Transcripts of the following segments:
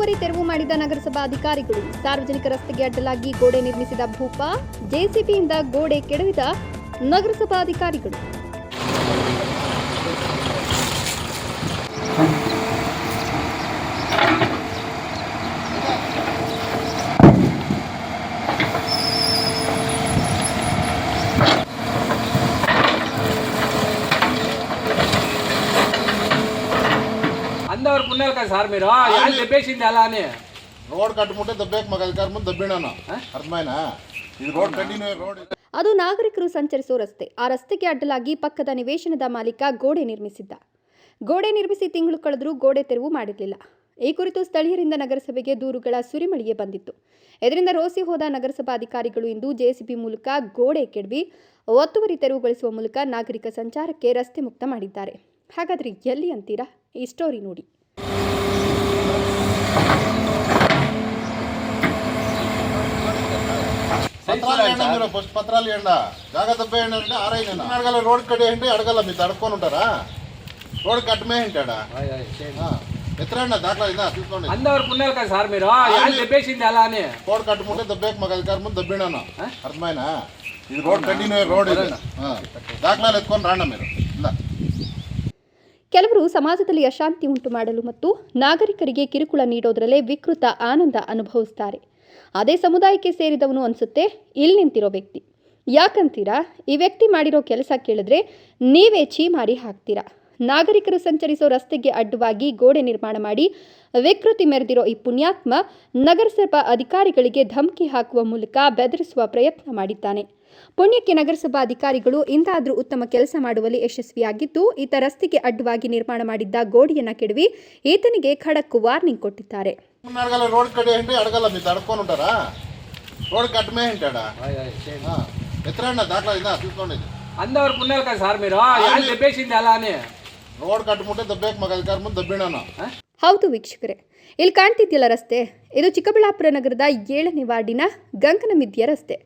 ಒತ್ತುವರಿ ತೆರವು ಮಾಡಿದ ನಗರಸಭಾ ಅಧಿಕಾರಿಗಳು. ಸಾರ್ವಜನಿಕ ರಸ್ತೆಗೆ ಅಡ್ಡಲಾಗಿ ಗೋಡೆ ನಿರ್ಮಿಸಿದ ಭೂಪ, ಜೆಸಿಬಿಯಿಂದ ಗೋಡೆ ಕೆಡವಿದ ನಗರಸಭಾ ಅಧಿಕಾರಿಗಳು. అందరు పుణ్యాలు కదా సార్ మీరు వాళ్ళు చెప్పేసింది అలా అని రోడ్ కట్టుకుంటే దబ్బేక మాకు అధికారం ముందు దబ్బినాను అర్థమైనా ఇది రోడ్ ಕಂಟಿನ್ಯೂ ರೋಡ್ ಅದು ನಾಗರಿಕರು ಸಂಚರಿಸೋ ರಸ್ತೆ. ಆ ರಸ್ತೆಗೆ ಅಡ್ಡಲಾಗಿ ಪಕ್ಕದ ನಿವೇಶನದ ಮಾಲೀಕ ಗೋಡೆ ನಿರ್ಮಿಸಿದ್ದ. ಗೋಡೆ ನಿರ್ಮಿಸಿ ತಿಂಗಳು ಕಳೆದರೂ ಗೋಡೆ ತೆರವು ಮಾಡಿರಲಿಲ್ಲ. ಈ ಕುರಿತು ಸ್ಥಳೀಯರಿಂದ ನಗರಸಭೆಗೆ ದೂರುಗಳ ಸುರಿಮಳೆಗೆ ಬಂದಿತ್ತು. ಇದರಿಂದ ರೋಸಿ ಹೋದ ನಗರಸಭಾ ಅಧಿಕಾರಿಗಳು ಇಂದು ಜೆಸಿಬಿ ಮೂಲಕ ಗೋಡೆ ಕೆಡವಿ ಒತ್ತುವರಿ ತೆರವುಗೊಳಿಸುವ ಮೂಲಕ ನಾಗರಿಕ ಸಂಚಾರಕ್ಕೆ ರಸ್ತೆ ಮುಕ್ತ ಮಾಡಿದ್ದಾರೆ. ಹಾಗಾದ್ರೆ ಎಲ್ಲಿ ಅಂತೀರಾ? ಈ ಸ್ಟೋರಿ ನೋಡಿ. పత్రాలు ఎండ జాగా దెబ్బ ఏంటంటే ఆరైనా అడగల రోడ్ కడే అంటే అడగల మీరు అడుక్కొని ఉంటారా? రోడ్ కట్టమే ఉంటాడా ఎత్తరండి దాంట్లో ఇదా తీసుకోండి. అందరు పుణ్యాలు కదా సార్ మీరు వాళ్ళు చెప్పేసింది అలా అని రోడ్ కట్టుకుంటే దెబ్బేక మాకు అధికారం ముందు దబ్బినాను అర్థమైనా ఇది రోడ్ కంటిన్యూ రోడ్ ఇది దాఖలాలు ఎత్తుకొని రాండి మీరు. ಕೆಲವರು ಸಮಾಜದಲ್ಲಿ ಅಶಾಂತಿ ಉಂಟು ಮಾಡಲು ಮತ್ತು ನಾಗರಿಕರಿಗೆ ಕಿರುಕುಳ ನೀಡೋದರಲ್ಲೇ ವಿಕೃತ ಆನಂದ ಅನುಭವಿಸ್ತಾರೆ. ಅದೇ ಸಮುದಾಯಕ್ಕೆ ಸೇರಿದವನು ಅನಿಸುತ್ತೆ ಇಲ್ಲಿ ನಿಂತಿರೋ ವ್ಯಕ್ತಿ. ಯಾಕಂತೀರಾ? ಈ ವ್ಯಕ್ತಿ ಮಾಡಿರೋ ಕೆಲಸ ಕೇಳಿದ್ರೆ ನೀವೇ ಛೀಮಾರಿ ಹಾಕ್ತೀರಾ. ನಾಗರಿಕರು ಸಂಚರಿಸೋ ರಸ್ತೆಗೆ ಅಡ್ಡವಾಗಿ ಗೋಡೆ ನಿರ್ಮಾಣ ಮಾಡಿ ವಿಕೃತಿ ಮೆರೆದಿರೋ ಈ ಪುಣ್ಯಾತ್ಮ ನಗರಸಭಾ ಅಧಿಕಾರಿಗಳಿಗೆ ಧಮಕಿ ಹಾಕುವ ಮೂಲಕ ಬೆದರಿಸುವ ಪ್ರಯತ್ನ ಮಾಡಿದ್ದಾನೆ. ಪುಣ್ಯಕ್ಕೆ ನಗರಸಭಾ ಅಧಿಕಾರಿಗಳು ಇಂದಾದರೂ ಉತ್ತಮ ಕೆಲಸ ಮಾಡುವಲ್ಲಿ ಯಶಸ್ವಿಯಾಗಿದ್ದು, ಈತ ರಸ್ತೆಗೆ ಅಡ್ಡವಾಗಿ ನಿರ್ಮಾಣ ಮಾಡಿದ್ದ ಗೋಡೆಯನ್ನ ಕೆಡವಿ ಈತನಿಗೆ ಖಡಕ್ ವಾರ್ನಿಂಗ್ ಕೊಟ್ಟಿದ್ದಾರೆ. రోడ్ కడే అంటే అడగల మీరు అడుక్కొని ఉంటారా? రోడ్ కట్టమే ఉంటాడా ఎత్తరండి దాంట్లో ఇదా తీసుకోండి. అందరు పుణ్యాలు కదా సార్ మీరు వాళ్ళు చెప్పేసింది ಅಲ್ಲ అని రోడ్ కట్టుకుంటే దబ్బేక మాకు అధికారం ముందు దబ్బినాను. ಹೌದು ವೀಕ್ಷಕರೇ, ಇಲ್ಲಿ ಕಾಣ್ತಿದ್ಯಲ್ಲ ರಸ್ತೆ, ಇದು ಚಿಕ್ಕಬಳ್ಳಾಪುರ ನಗರದ 7ನೇ ವಾರ್ಡಿನ ಗಂಗನಮಿದ್ಯ ರಸ್ತೆ.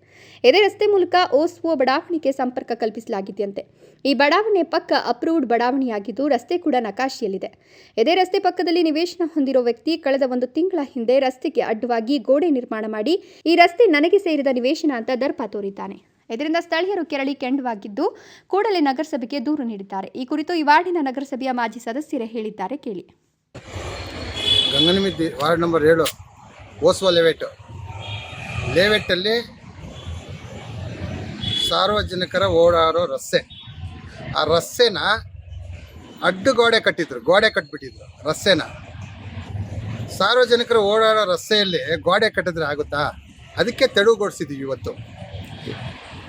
ಇದೇ ರಸ್ತೆ ಮೂಲಕ ಓಸ್ವೋ ಬಡಾವಣೆಗೆ ಸಂಪರ್ಕ ಕಲ್ಪಿಸಲಾಗಿದೆಯಂತೆ. ಈ ಬಡಾವಣೆ ಪಕ್ಕ ಅಪ್ರೂವ್ಡ್ ಬಡಾವಣೆಯಾಗಿದ್ದು ರಸ್ತೆ ಕೂಡ ನಕಾಶೆಯಲ್ಲಿದೆ. ಇದೇ ರಸ್ತೆ ಪಕ್ಕದಲ್ಲಿ ನಿವೇಶನ ಹೊಂದಿರೋ ವ್ಯಕ್ತಿ ಕಳೆದ 1 ತಿಂಗಳ ಹಿಂದೆ ರಸ್ತೆಗೆ ಅಡ್ಡವಾಗಿ ಗೋಡೆ ನಿರ್ಮಾಣ ಮಾಡಿ ಈ ರಸ್ತೆ ನನಗೆ ಸೇರಿದ ನಿವೇಶನ ಅಂತ ದರ್ಪ ತೋರಿದ್ದಾನೆ. ಇದರಿಂದ ಸ್ಥಳೀಯರು ಕೆರಳಿ ಕೆಂಡವಾಗಿದ್ದು ಕೂಡಲೇ ನಗರಸಭೆಗೆ ದೂರು ನೀಡಿದ್ದಾರೆ. ಈ ಕುರಿತು ಈ ವಾರ್ಡಿನ ನಗರಸಭೆಯ ಮಾಜಿ ಸದಸ್ಯರೇ ಹೇಳಿದ್ದಾರೆ, ಕೇಳಿ. ಗಂಗನಮಿದ್ದಿ ವಾರ್ಡ್ ನಂಬರ್ 7 ಓಸ್ವಾ ಲೇಔಟಲ್ಲಿ ಸಾರ್ವಜನಿಕರ ಓಡಾಡೋ ರಸ್ತೆ. ಆ ರಸ್ತೆನ ಅಡ್ಡು ಗೋಡೆ ಕಟ್ಟಿಬಿಟ್ಟಿದ್ರು ರಸ್ತೆನ. ಸಾರ್ವಜನಿಕರು ಓಡಾಡೋ ರಸ್ತೆಯಲ್ಲಿ ಗೋಡೆ ಕಟ್ಟಿದ್ರೆ ಆಗುತ್ತಾ? ಅದಕ್ಕೆ ತೆರವುಗೊಳಿಸಿದ್ದೀವಿ ಇವತ್ತು.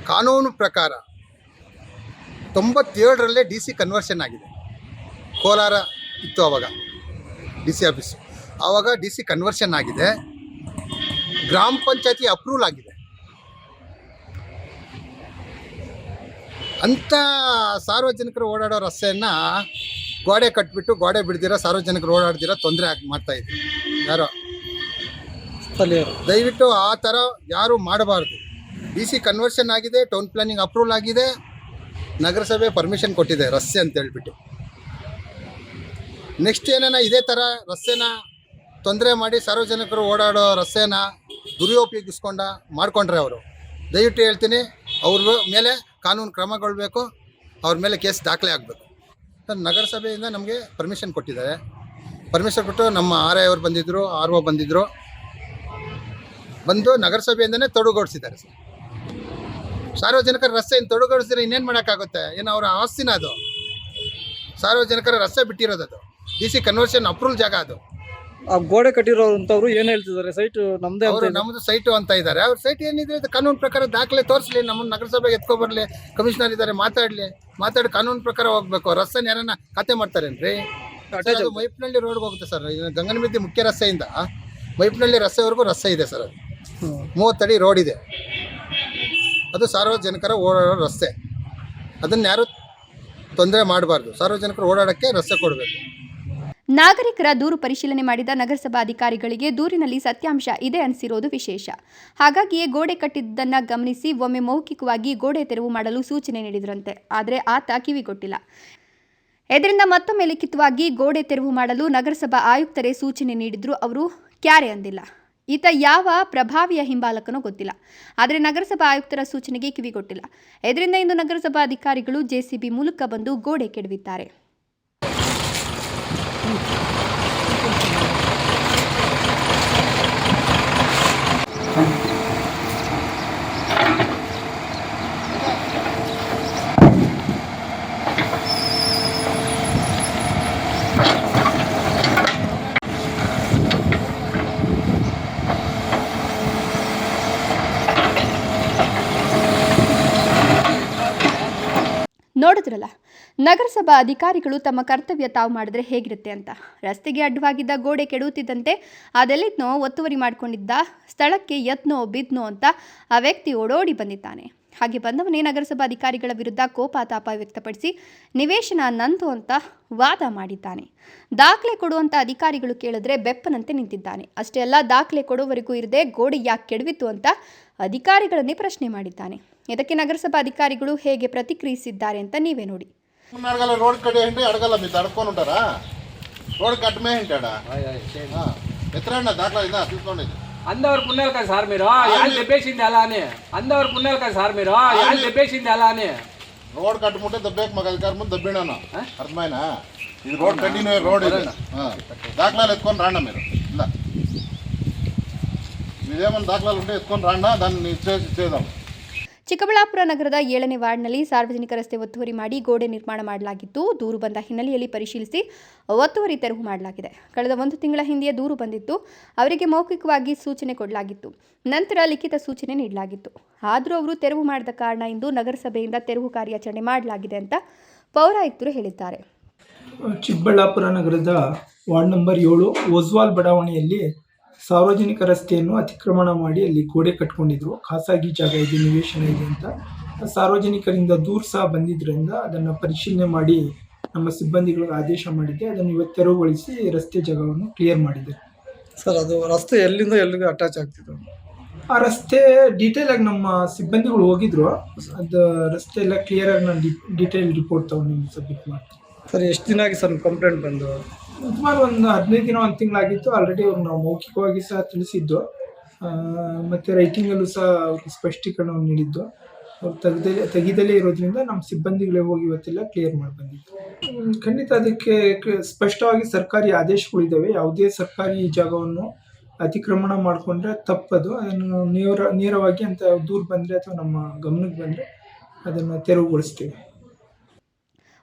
ಕಾನೂನು ಪ್ರಕಾರ 97ರಲ್ಲಿ DC ಕನ್ವರ್ಷನ್ ಆಗಿದೆ. ಕೋಲಾರ ಇತ್ತು ಆವಾಗ DC ಆಫೀಸು, ಆವಾಗ DC ಕನ್ವರ್ಷನ್ ಆಗಿದೆ. ಗ್ರಾಮ ಪಂಚಾಯತಿ ಅಪ್ರೂವಲ್ ಆಗಿದೆ. ಅಂಥ ಸಾರ್ವಜನಿಕರು ಓಡಾಡೋ ರಸ್ತೆಯನ್ನು ಗೋಡೆ ಕಟ್ಬಿಟ್ಟು ಗೋಡೆ ಬಿಡ್ದಿರ ಸಾರ್ವಜನಿಕರು ಓಡಾಡ್ದಿರ ತೊಂದರೆ ಮಾಡ್ತಾಯಿದ್ರು ಯಾರೋ ಸ್ಥಳೀಯರು. ದಯವಿಟ್ಟು ಆ ಥರ ಯಾರು ಮಾಡಬಾರ್ದು. DC ಕನ್ವರ್ಷನ್ ಆಗಿದೆ, ಟೌನ್ ಪ್ಲಾನಿಂಗ್ ಅಪ್ರೂವಲ್ ಆಗಿದೆ, ನಗರಸಭೆ ಪರ್ಮಿಷನ್ ಕೊಟ್ಟಿದೆ ರಸ್ತೆ ಅಂತ ಹೇಳ್ಬಿಟ್ಟು. ನೆಕ್ಸ್ಟ್ ಏನೇನ ಇದೇ ಥರ ರಸ್ತೆನ ತೊಂದರೆ ಮಾಡಿ ಸಾರ್ವಜನಿಕರು ಓಡಾಡೋ ರಸ್ತೆನ ದುರುಪಯೋಗಿಸ್ಕೊಂಡ ಮಾಡ್ಕೊಂಡ್ರೆ ಅವರು, ದಯವಿಟ್ಟು ಹೇಳ್ತೀನಿ, ಅವ್ರ ಮೇಲೆ ಕಾನೂನು ಕ್ರಮಗೊಳ್ಬೇಕು, ಅವ್ರ ಮೇಲೆ ಕೇಸ್ ದಾಖಲೆ ಆಗಬೇಕು. ನಗರಸಭೆಯಿಂದ ನಮಗೆ ಪರ್ಮಿಷನ್ ಕೊಟ್ಟಿದ್ದಾರೆ. ಪರ್ಮಿಷನ್ ಕೊಟ್ಟು ನಮ್ಮ RI ಅವರು ಬಂದಿದ್ದರು, RO ಬಂದಿದ್ದರು, ಬಂದು ನಗರಸಭೆಯಿಂದನೇ ತೊಡಗುಗೊಳಿಸಿದ್ದಾರೆ ಸರ್. ಸಾರ್ವಜನಿಕರ ರಸ್ತೆಯನ್ನು ತೊಡಗುಗೊಳಿಸಿದ್ರೆ ಇನ್ನೇನು ಮಾಡೋಕ್ಕಾಗುತ್ತೆ? ಏನು ಅವರ ಆಸ್ತಿನ ಅದು? ಸಾರ್ವಜನಿಕರ ರಸ್ತೆ ಬಿಟ್ಟಿರೋದು ಅದು. DC ಕನ್ವರ್ಷನ್ ಅಪ್ರೂವಲ್ ಜಾಗ ಅದು. ಆ ಗೋಡೆ ಕಟ್ಟಿರೋಂಥವ್ರು ಏನು ಹೇಳ್ತಿದ್ದಾರೆ? ಸೈಟ್ ನಮ್ಮದೇ, ಅವರು ನಮ್ಮದು ಸೈಟು ಅಂತ ಇದ್ದಾರೆ. ಅವ್ರ ಸೈಟ್ ಏನಿದೆ ಅದು ಕಾನೂನು ಪ್ರಕಾರ ದಾಖಲೆ ತೋರಿಸಲಿ, ನಮ್ಮನ್ನು ನಗರಸಭೆಗೆ ಎತ್ಕೊಬರಲಿ, ಕಮಿಷನರ್ ಇದ್ದಾರೆ ಮಾತಾಡಿ ಕಾನೂನು ಪ್ರಕಾರ ಹೋಗ್ಬೇಕು. ರಸ್ತೆನ ಯಾರನ್ನ ಖಾತೆ ಮಾಡ್ತಾರೇನ್ರಿ? ಅದು ಮೈಪ್ನಹಳ್ಳಿ ರೋಡ್ಗೆ ಹೋಗುತ್ತೆ ಸರ್. ಗಂಗನಮಿದ್ದಿ ಮುಖ್ಯ ರಸ್ತೆಯಿಂದ ಮೈಪ್ನಹಳ್ಳಿ ರಸ್ತೆವರೆಗೂ ರಸ್ತೆ ಇದೆ ಸರ್. ಅದು 30 ಅಡಿ ರೋಡ್ ಇದೆ. ಅದು ಸಾರ್ವಜನಿಕರ ಓಡಾಡೋ ರಸ್ತೆ. ಅದನ್ನು ಯಾರು ತೊಂದರೆ ಮಾಡಬಾರ್ದು. ಸಾರ್ವಜನಿಕರು ಓಡಾಡೋಕ್ಕೆ ರಸ್ತೆ ಕೊಡಬೇಕು. ನಾಗರಿಕರ ದೂರು ಪರಿಶೀಲನೆ ಮಾಡಿದ ನಗರಸಭಾ ಅಧಿಕಾರಿಗಳಿಗೆ ದೂರಿನಲ್ಲಿ ಸತ್ಯಾಂಶ ಇದೆ ಅನಿಸಿರೋದು ವಿಶೇಷ. ಹಾಗಾಗಿಯೇ ಗೋಡೆ ಕಟ್ಟಿದ್ದನ್ನು ಗಮನಿಸಿ ಒಮ್ಮೆ ಮೌಖಿಕವಾಗಿ ಗೋಡೆ ತೆರವು ಮಾಡಲು ಸೂಚನೆ ನೀಡಿದ್ರಂತೆ. ಆದರೆ ಆತ ಕಿವಿಗೊಟ್ಟಿಲ್ಲ. ಇದರಿಂದ ಮತ್ತೊಮ್ಮೆ ಲಿಖಿತವಾಗಿ ಗೋಡೆ ತೆರವು ಮಾಡಲು ನಗರಸಭಾ ಆಯುಕ್ತರೇ ಸೂಚನೆ ನೀಡಿದ್ರು. ಅವರು ಕ್ಯಾರೆ ಅಂದಿಲ್ಲ. ಈತ ಯಾವ ಪ್ರಭಾವಿಯ ಹಿಂಬಾಲಕನೋ ಗೊತ್ತಿಲ್ಲ. ಆದರೆ ನಗರಸಭಾ ಆಯುಕ್ತರ ಸೂಚನೆಗೆ ಕಿವಿಗೊಟ್ಟಿಲ್ಲ. ಇದರಿಂದ ಇಂದು ನಗರಸಭಾ ಅಧಿಕಾರಿಗಳು ಜೆಸಿಬಿ ಮೂಲಕ ಬಂದು ಗೋಡೆ ಕೆಡವಿದ್ದಾರೆ. ನೋಡಿದ್ರಲ್ಲ, ನಗರಸಭಾ ಅಧಿಕಾರಿಗಳು ತಮ್ಮ ಕರ್ತವ್ಯ ತಾವು ಮಾಡಿದ್ರೆ ಹೇಗಿರುತ್ತೆ ಅಂತ. ರಸ್ತೆಗೆ ಅಡ್ಡವಾಗಿದ್ದ ಗೋಡೆ ಕೆಡುತ್ತಿದ್ದಂತೆ ಅದೆಲ್ಲಿದ್ನೋ ಒತ್ತುವರಿ ಮಾಡಿಕೊಂಡಿದ್ದ ಸ್ಥಳಕ್ಕೆ ಯತ್ನೋ ಬಿದ್ನೋ ಅಂತ ಆ ವ್ಯಕ್ತಿ ಓಡೋಡಿ ಬಂದಿದ್ದಾನೆ. ಹಾಗೆ ಬಂದವನೇ ನಗರಸಭಾ ಅಧಿಕಾರಿಗಳ ವಿರುದ್ಧ ಕೋಪಾತಾಪ ವ್ಯಕ್ತಪಡಿಸಿ ನಿವೇಶನ ನಂದು ಅಂತ ವಾದ ಮಾಡಿದ್ದಾನೆ. ದಾಖಲೆ ಕೊಡುವಂಥ ಅಧಿಕಾರಿಗಳು ಕೇಳಿದ್ರೆ ಬೆಪ್ಪನಂತೆ ನಿಂತಿದ್ದಾನೆ. ಅಷ್ಟೇ ಅಲ್ಲ, ದಾಖಲೆ ಕೊಡುವವರೆಗೂ ಇರದೆ ಗೋಡೆ ಯಾಕೆ ಕೆಡವಿತ್ತು ಅಂತ ಅಧಿಕಾರಿಗಳನ್ನೇ ಪ್ರಶ್ನೆ ಮಾಡಿದ್ದಾನೆ. ಇದಕ್ಕೆ ನಗರಸಭಾ ಅಧಿಕಾರಿಗಳು ಹೇಗೆ ಪ್ರತಿಕ್ರಿಯಿಸಿದ್ದಾರೆ ಅಂತ ನೀವೇ ನೋಡಿ. అడగల రోడ్ కడే అంటే అడగల మీరు తడుకొని ఉంటారా రోడ్ కట్టమే ఉంటాడా ఎత్తరండి దాంట్లో ఇదా తీసుకోండి అందరు పుణ్యాలు కదా సార్ మీరు యాళ్ళు చెప్పేసింది అలా అని అందరు పుణ్యాలు కదా సార్ మీరు యాళ్ళు చెప్పేసింది అలా అని రోడ్ కట్టుకుంటే దబ్బేకి మాకు అధికారం ముందు దబ్బినాను అర్థమైనా ఇది రోడ్ కంటిన్యూ రోడ్ ఇది దాఖలాలు ఎత్తుకొని రాండా మీరు ఇలా మీదేమన్నా దాఖలాలు ఉంటే ఎత్తుకొని రాండా దాన్ని చేద్దాం. ಚಿಕ್ಕಬಳ್ಳಾಪುರ ನಗರದ 7ನೇ ವಾರ್ಡ್ನಲ್ಲಿ ಸಾರ್ವಜನಿಕ ರಸ್ತೆ ಒತ್ತುವರಿ ಮಾಡಿ ಗೋಡೆ ನಿರ್ಮಾಣ ಮಾಡಲಾಗಿತ್ತು. ದೂರು ಬಂದ ಹಿನ್ನೆಲೆಯಲ್ಲಿ ಪರಿಶೀಲಿಸಿ ಒತ್ತುವರಿ ತೆರವು ಮಾಡಲಾಗಿದೆ. ಕಳೆದ 1 ತಿಂಗಳ ಹಿಂದೆ ದೂರು ಬಂದಿತ್ತು. ಅವರಿಗೆ ಮೌಖಿಕವಾಗಿ ಸೂಚನೆ ಕೊಡಲಾಗಿತ್ತು. ನಂತರ ಲಿಖಿತ ಸೂಚನೆ ನೀಡಲಾಗಿತ್ತು. ಆದರೂ ಅವರು ತೆರವು ಮಾಡದ ಕಾರಣ ಇಂದು ನಗರಸಭೆಯಿಂದ ತೆರವು ಕಾರ್ಯಾಚರಣೆ ಮಾಡಲಾಗಿದೆ ಅಂತ ಪೌರಾಯುಕ್ತರು ಹೇಳಿದ್ದಾರೆ. ಚಿಕ್ಕಬಳ್ಳಾಪುರ ನಗರದ ವಾರ್ಡ್ ನಂಬರ್ 7 ಓಸ್ವಾಲ್ ಬಡಾವಣೆಯಲ್ಲಿ ಸಾರ್ವಜನಿಕ ರಸ್ತೆಯನ್ನು ಅತಿಕ್ರಮಣ ಮಾಡಿ ಅಲ್ಲಿ ಗೋಡೆ ಕಟ್ಕೊಂಡಿದ್ರು. ಖಾಸಗಿ ಜಾಗ ಇದೆ, ನಿವೇಶನ ಇದೆ ಅಂತ ಸಾರ್ವಜನಿಕರಿಂದ ದೂರು ಸಹ ಬಂದಿದ್ದರಿಂದ ಅದನ್ನು ಪರಿಶೀಲನೆ ಮಾಡಿ ನಮ್ಮ ಸಿಬ್ಬಂದಿಗಳಿಗೆ ಆದೇಶ ಮಾಡಿದ್ದೆ. ಅದನ್ನು ಇವತ್ತು ತೆರವುಗೊಳಿಸಿ ರಸ್ತೆ ಜಾಗವನ್ನು ಕ್ಲಿಯರ್ ಮಾಡಿದೆ. ಸರ್, ಅದು ರಸ್ತೆ ಎಲ್ಲಿಂದ ಎಲ್ಲಿಗೆ ಅಟ್ಯಾಚ್ ಆಗ್ತಿತ್ತು? ಆ ರಸ್ತೆ ಡೀಟೇಲ್ ಆಗಿ ನಮ್ಮ ಸಿಬ್ಬಂದಿಗಳು ಹೋಗಿದ್ರು. ಅದು ರಸ್ತೆ ಎಲ್ಲ ಕ್ಲಿಯರ್ ಆಗಿ ನಾನು ಡೀಟೇಲ್ ರಿಪೋರ್ಟ್ ತಗೊಂಡು ನಿಮ್ಗೆ ಸಬ್ಮಿಟ್ ಮಾಡ್ತೀನಿ. ಸರ್, ಎಷ್ಟು ದಿನ ಆಗಿ ಸರ್ ಕಂಪ್ಲೇಂಟ್ ಬಂದು? ಸುಮಾರು ಒಂದು 15 ದಿನ 1 ತಿಂಗಳಾಗಿತ್ತು. ಆಲ್ರೆಡಿ ಅವ್ರು ನಾವು ಮೌಖಿಕವಾಗಿ ಸಹ ತಿಳಿಸಿದ್ದು, ಮತ್ತು ರೈಟಿಂಗಲ್ಲೂ ಸಹ ಅವ್ರಿಗೆ ಸ್ಪಷ್ಟೀಕರಣವನ್ನು ನೀಡಿದ್ದು. ಅವ್ರು ತೆಗೆದಲೇ ಇರೋದ್ರಿಂದ ನಮ್ಮ ಸಿಬ್ಬಂದಿಗಳೇ ಹೋಗಿ ಇವತ್ತೆಲ್ಲ ಕ್ಲಿಯರ್ ಮಾಡಿ ಬಂದಿದ್ದು. ಖಂಡಿತ ಅದಕ್ಕೆ ಸ್ಪಷ್ಟವಾಗಿ ಸರ್ಕಾರಿ ಆದೇಶಗಳಿದ್ದಾವೆ. ಯಾವುದೇ ಸರ್ಕಾರಿ ಜಾಗವನ್ನು ಅತಿಕ್ರಮಣ ಮಾಡಿಕೊಂಡ್ರೆ ತಪ್ಪದು. ಅದನ್ನು ನೇರವಾಗಿ ಅಂತ ದೂರು ಬಂದರೆ ಅಥವಾ ನಮ್ಮ ಗಮನಕ್ಕೆ ಬಂದರೆ ಅದನ್ನು ತೆರವುಗೊಳಿಸ್ತೀವಿ.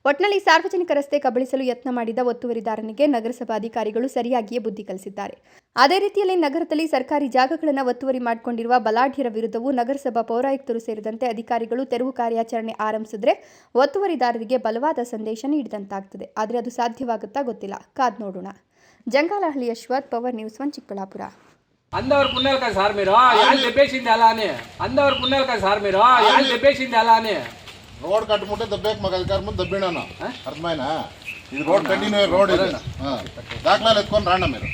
ಒಟ್ನಲ್ಲಿ ಸಾರ್ವಜನಿಕ ರಸ್ತೆ ಕಬಳಿಸಲು ಯತ್ನ ಮಾಡಿದ ಒತ್ತುವರಿದಾರನಿಗೆ ನಗರಸಭಾ ಅಧಿಕಾರಿಗಳು ಸರಿಯಾಗಿಯೇ ಬುದ್ಧಿ ಕಲಿಸಿದ್ದಾರೆ. ಅದೇ ರೀತಿಯಲ್ಲಿ ನಗರದಲ್ಲಿ ಸರ್ಕಾರಿ ಜಾಗಗಳನ್ನು ಒತ್ತುವರಿ ಮಾಡಿಕೊಂಡಿರುವ ಬಲಾಢ್ಯರ ವಿರುದ್ಧವೂ ನಗರಸಭಾ ಪೌರಾಯುಕ್ತರು ಸೇರಿದಂತೆ ಅಧಿಕಾರಿಗಳು ತೆರವು ಕಾರ್ಯಾಚರಣೆ ಆರಂಭಿಸಿದ್ರೆ ಒತ್ತುವರಿದಾರರಿಗೆ ಬಲವಾದ ಸಂದೇಶ ನೀಡಿದಂತಾಗ್ತದೆ. ಆದರೆ ಅದು ಸಾಧ್ಯವಾಗುತ್ತಾ ಗೊತ್ತಿಲ್ಲ. ಕಾದ್ ನೋಡೋಣ. Jangalahalli Yashwath, power news 1 Chikkaballapur. అందరు పుణ్యాలు కదా సార్ మీరు యాళ్ళు చెప్పేసింది అలా అని అందరు పుణ్యాలు కదా సార్ మీరు యాళ్ళు చెప్పేసింది అలా అని రోడ్ కట్టుకుంటే దబ్బేకి మాకు అధికారం ముందు దబ్బినాను అర్థమైనా ఇది రోడ్ కంటిన్యూ రోడ్ ఇది దాఖలాలు ఎత్తుకొని రాండా మీరు